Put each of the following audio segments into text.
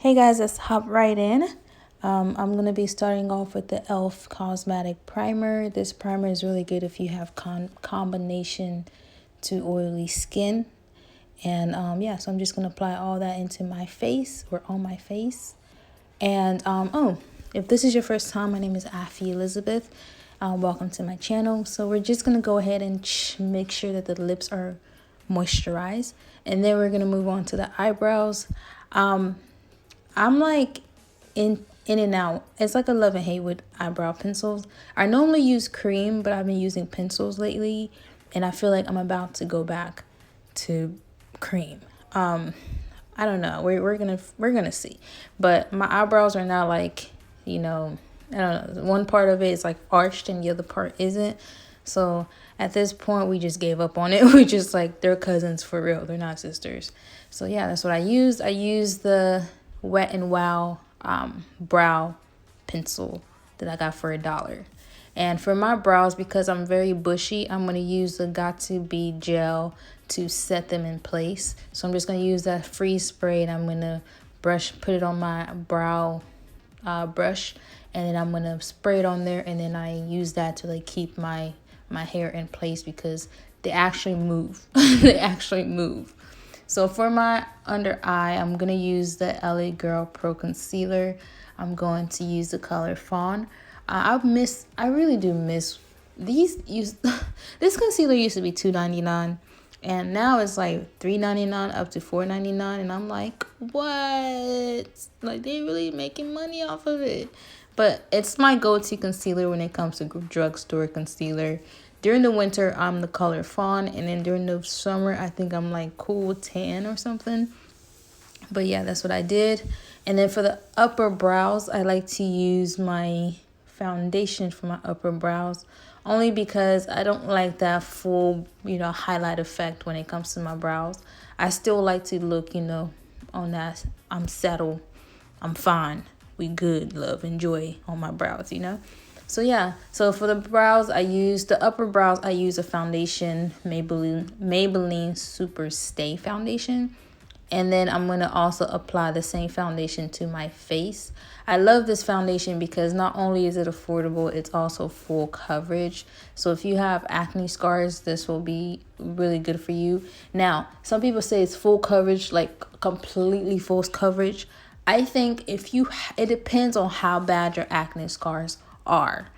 Hey guys, let's hop right in. I'm going to be starting off with the e.l.f. Cosmetic Primer. This primer is really good if you have combination to oily skin. And yeah, so I'm just going to apply all that into my face or on my face. And if this is your first time, my name is Afi Elizabeth. Welcome to my channel. So we're just going to go ahead and make sure that the lips are moisturized. And then we're going to move on to the eyebrows. I'm like in and out. It's like a love and hate with eyebrow pencils. I normally use cream, but I've been using pencils lately, and I feel like I'm about to go back to cream. I don't know. We're gonna see. But my eyebrows are not like, I don't know. One part of it is like arched and the other part isn't. So at this point, we just gave up on it. We just like, they're cousins for real. They're not sisters. So yeah, that's what I used. I used the Wet n Wow brow pencil that I got for $1. And for my brows, because I'm very bushy, I'm going to use the Got To Be gel to set them in place. So I'm just going to use that freeze spray, and I'm going to put it on my brow brush, and then I'm going to spray it on there, and then I use that to like keep my hair in place because they actually move. They actually move. So for my under eye, I'm going to use the LA Girl Pro Concealer. I'm going to use the color Fawn. I really do miss these. This concealer used to be $2.99, and now it's like $3.99 up to $4.99, and I'm like, what? Like, they really making money off of it. But it's my go-to concealer when it comes to drugstore concealer. During the winter, I'm the color Fawn, and then during the summer, I think I'm like Cool Tan or something. But yeah, that's what I did. And then for the upper brows, I like to use my foundation for my upper brows, only because I don't like that full, highlight effect when it comes to my brows. I still like to look, on that, I'm settled, I'm fine, we good, love, enjoy on my brows, So yeah, so for the brows, the upper brows, I use a foundation, Maybelline Super Stay Foundation. And then I'm going to also apply the same foundation to my face. I love this foundation because not only is it affordable, it's also full coverage. So if you have acne scars, this will be really good for you. Now, some people say it's full coverage, like completely full coverage. I think it depends on how bad your acne scars are.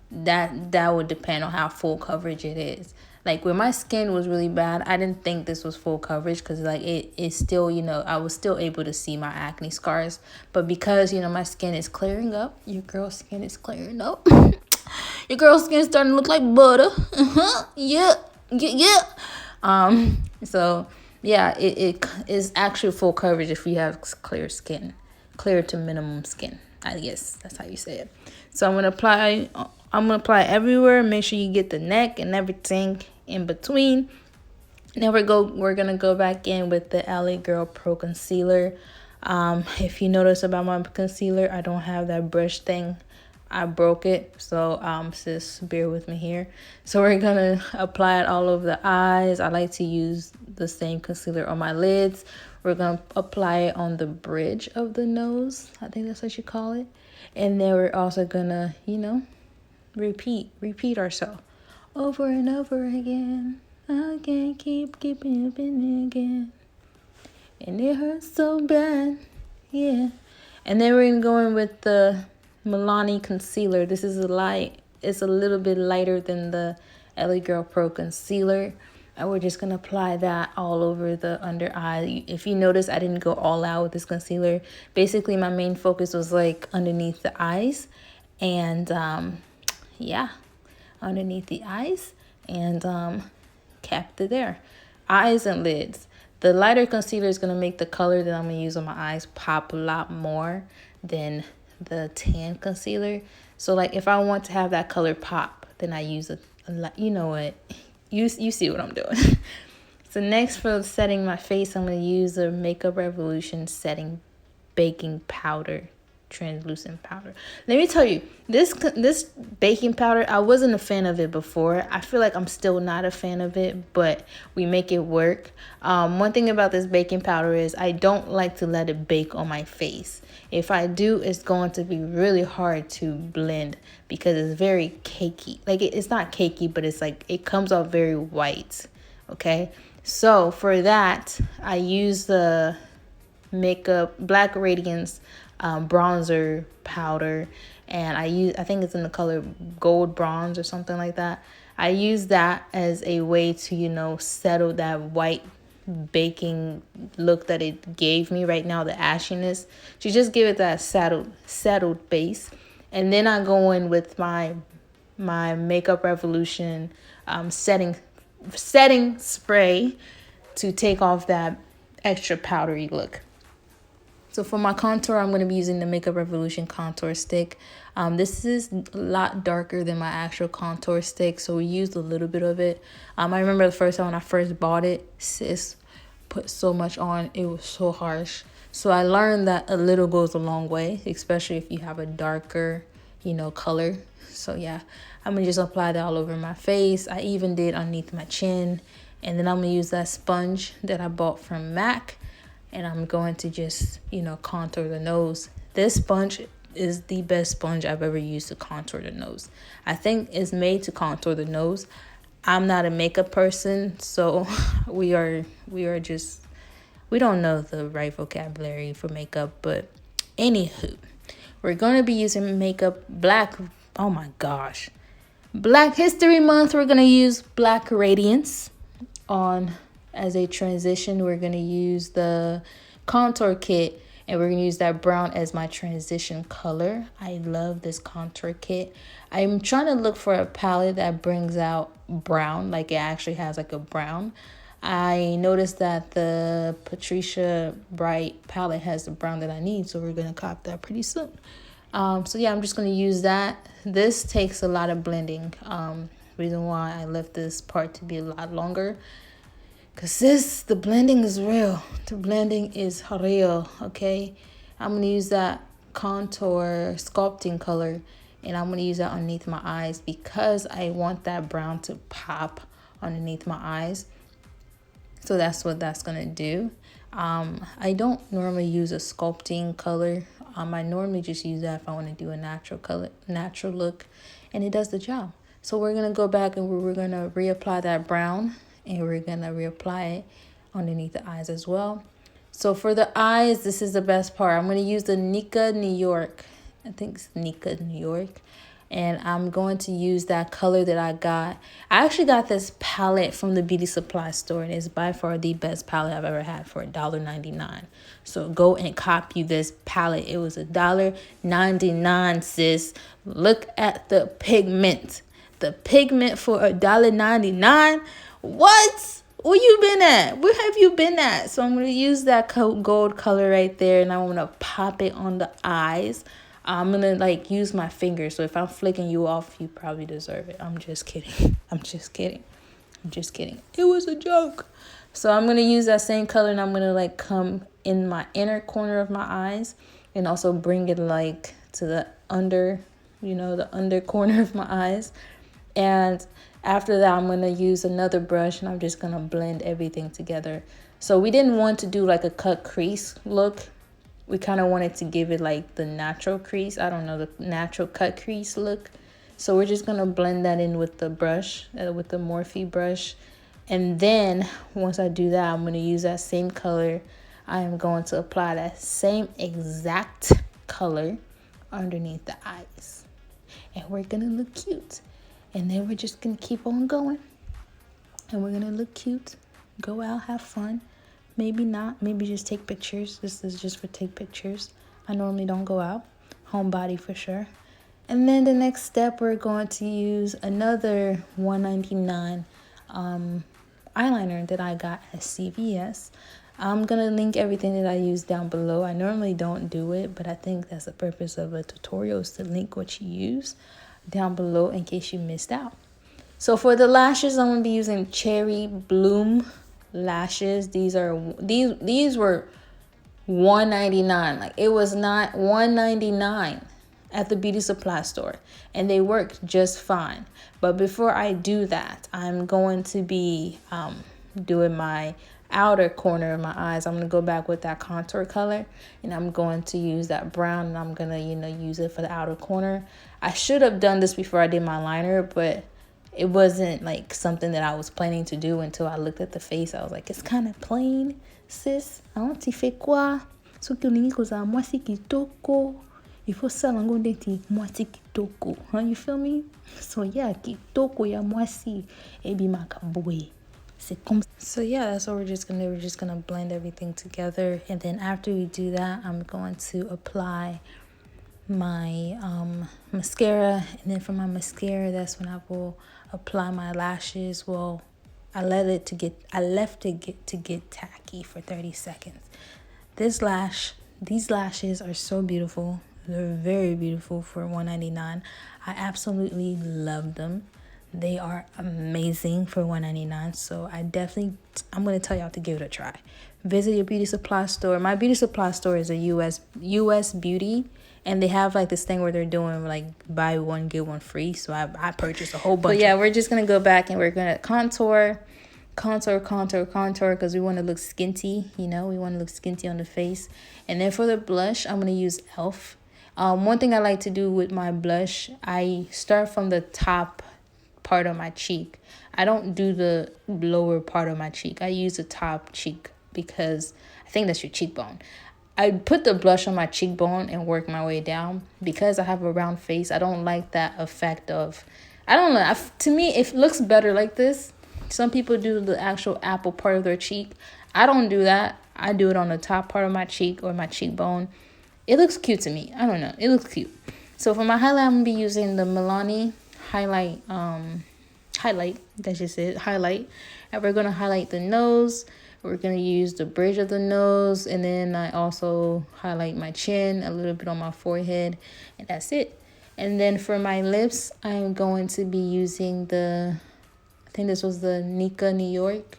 That would depend on how full coverage it is. Like when my skin was really bad, I didn't think this was full coverage because like it's still, I was still able to see my acne scars. But because, my skin is clearing up, your girl's skin is clearing up. Your girl's skin is starting to look like butter. Yeah. So yeah, it is actually full coverage if you have clear skin, clear to minimum skin. I guess that's how you say it. So I'm gonna apply everywhere. Make sure you get the neck and everything in between. Now we're gonna go back in with the LA Girl Pro Concealer. If you notice about my concealer, I don't have that brush thing. I broke it, so sis, bear with me here. So we're gonna apply it all over the eyes. I like to use the same concealer on my lids. We're gonna apply it on the bridge of the nose. I think that's what you call it. And then we're also gonna, repeat ourselves over and over again. I can't keep keeping up in again, and it hurts so bad. Yeah. And then we're gonna go in with the Milani concealer. This is it's a little bit lighter than the LA Girl Pro Concealer, and we're just gonna apply that all over the under eye. If you notice, I didn't go all out with this concealer. Basically, my main focus was like underneath the eyes, and yeah, underneath the eyes, and kept it there. Eyes and lids. The lighter concealer is going to make the color that I'm going to use on my eyes pop a lot more than the tan concealer. So like if I want to have that color pop, then I use you know what, you see what I'm doing. So next, for setting my face, I'm going to use the Makeup Revolution setting baking powder. translucent powder. Let me tell you, this baking powder, I wasn't a fan of it before. I feel like I'm still not a fan of it, but we make it work. One thing about this baking powder is I don't like to let it bake on my face. If I do, it's going to be really hard to blend because it's very cakey. Like it's not cakey, but it's like it comes out very white. Okay, so for that, I use the makeup Black Radiance bronzer powder, and I think it's in the color gold bronze or something like that. I use that as a way to, you know, settle that white baking look that it gave me right now, the ashiness, to just give it that settled base. And then I go in with my Makeup Revolution setting spray to take off that extra powdery look. So for my contour, I'm going to be using the Makeup Revolution contour stick. This is a lot darker than my actual contour stick, so we used a little bit of it. I remember the first time when I first bought it, sis put so much on. It was so harsh. So I learned that a little goes a long way, especially if you have a darker, you know, color. So yeah, I'm going to just apply that all over my face. I even did underneath my chin. And then I'm going to use that sponge that I bought from MAC. And I'm going to just, you know, contour the nose. This sponge is the best sponge I've ever used to contour the nose. I think it's made to contour the nose. I'm not a makeup person, so we don't know the right vocabulary for makeup. But anywho, we're going to be using makeup Black History Month. We're going to use Black Radiance on. As a transition, we're going to use the contour kit, and we're going to use that brown as my transition color. I love this contour kit. I'm trying to look for a palette that brings out brown, like it actually has like a brown. I noticed that the Patricia Bright palette has the brown that I need, so we're going to cop that pretty soon. So yeah, I'm just going to use that. This takes a lot of blending. Reason why I left this part to be a lot longer, because the blending is real. The blending is real, okay? I'm going to use that contour sculpting color, and I'm going to use that underneath my eyes because I want that brown to pop underneath my eyes. So that's what that's going to do. I don't normally use a sculpting color. I normally just use that if I want to do a natural look, and it does the job. So we're going to go back and we're going to reapply that brown. And we're going to reapply it underneath the eyes as well. So for the eyes, this is the best part. I'm going to use the Nika New York. I think it's Nika New York. And I'm going to use that color that I got. I actually got this palette from the beauty supply store. And it's by far the best palette I've ever had for $1.99. So go and copy this palette. It was $1.99, sis. Look at the pigment. The pigment for $1.99. What? Where you been at? Where have you been at? So I'm going to use that gold color right there, and I want to pop it on the eyes. I'm going to like use my fingers. So if I'm flicking you off, you probably deserve it. I'm just kidding. I'm just kidding. It was a joke. So I'm going to use that same color, and I'm going to like come in my inner corner of my eyes and also bring it like to the under, the under corner of my eyes. And after that, I'm going to use another brush, and I'm just going to blend everything together. So we didn't want to do like a cut crease look. We kind of wanted to give it like the natural crease. I don't know, the natural cut crease look. So we're just going to blend that in with the brush, with the Morphe brush. And then once I do that, I'm going to use that same color. I am going to apply that same exact color underneath the eyes. And we're going to look cute. And then we're just going to keep on going. And we're going to look cute. Go out, have fun. Maybe not. Maybe just take pictures. This is just for take pictures. I normally don't go out. Homebody for sure. And then the next step, we're going to use another $1.99 eyeliner that I got at CVS. I'm going to link everything that I use down below. I normally don't do it, but I think that's the purpose of a tutorial, is to link what you use down below in case you missed out. So for the lashes, I'm going to be using Cherry Bloom lashes. These were $1.99. Like, it was not $1.99 at the beauty supply store, and they worked just fine. But before I do that, I'm going to be doing my outer corner of my eyes. I'm going to go back with that contour color, and I'm going to use that brown, and I'm going to, use it for the outer corner. I should have done this before I did my liner, but it wasn't like something that I was planning to do until I looked at the face. I was like, it's kind of plain, sis. Tu fais quoi? Ce que ni koza mwasi kitoko. Il faut ça lango deti mwasi kitoko. You feel me? So yeah, kitoko ya mwasi ebi makaboy. So yeah, that's what we're just gonna blend everything together, and then after we do that, I'm going to apply my mascara, and then for my mascara, that's when I will apply my lashes. Well, I left it to get tacky for 30 seconds. These lashes are so beautiful. They're very beautiful for $1.99. I absolutely love them. They are amazing for $1.99. So I'm going to tell y'all to give it a try. Visit your beauty supply store. My beauty supply store is a US beauty, and they have like this thing where they're doing like buy one get one free. So I purchased a whole bunch. But yeah, we're just going to go back and we're going to contour because we want to look skinty. We want to look skinty on the face. And then for the blush, I'm going to use e.l.f. One thing I like to do with my blush, I start from the top part of my cheek. I don't do the lower part of my cheek. I use the top cheek because I think that's your cheekbone. I put the blush on my cheekbone and work my way down because I have a round face. I don't like that effect of, I don't know. To me, it looks better like this. Some people do the actual apple part of their cheek. I don't do that. I do it on the top part of my cheek or my cheekbone. It looks cute to me. I don't know. It looks cute. So for my highlight, I'm going to be using the Milani highlight. That's just it. Highlight. And we're going to highlight the nose. We're going to use the bridge of the nose. And then I also highlight my chin, a little bit on my forehead. And that's it. And then for my lips, I'm going to be using I think this was the Nika New York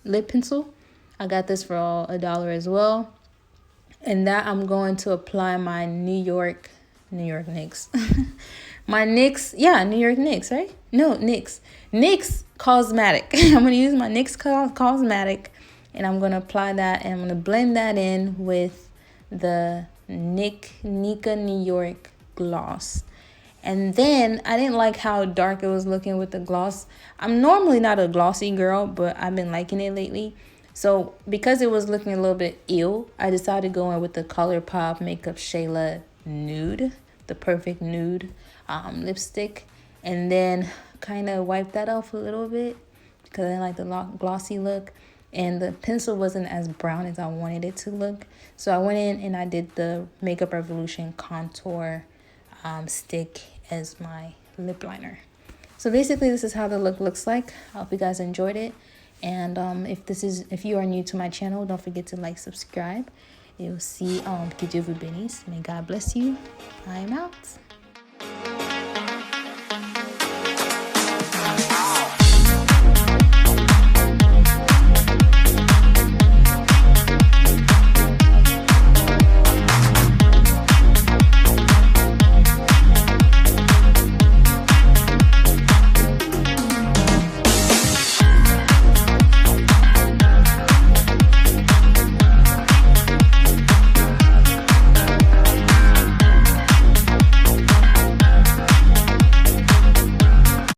lip pencil. I got this for $1 as well. And that I'm going to apply my New York Knicks. My New York Knicks, right? No, NYX Cosmetic. I'm going to use my NYX Cosmetic, and I'm going to apply that, and I'm going to blend that in with the Nika New York gloss. And then I didn't like how dark it was looking with the gloss. I'm normally not a glossy girl, but I've been liking it lately. So because it was looking a little bit ill, I decided to go in with the ColourPop Makeup Shayla Nude, the perfect nude lipstick. And then kind of wipe that off a little bit because I didn't like the glossy look. And the pencil wasn't as brown as I wanted it to look. So I went in and I did the Makeup Revolution Contour stick as my lip liner. So basically this is how the look looks like. I hope you guys enjoyed it. And if you are new to my channel, don't forget to like, subscribe. You'll see que Dieu vous bénisse. May God bless you. I am out.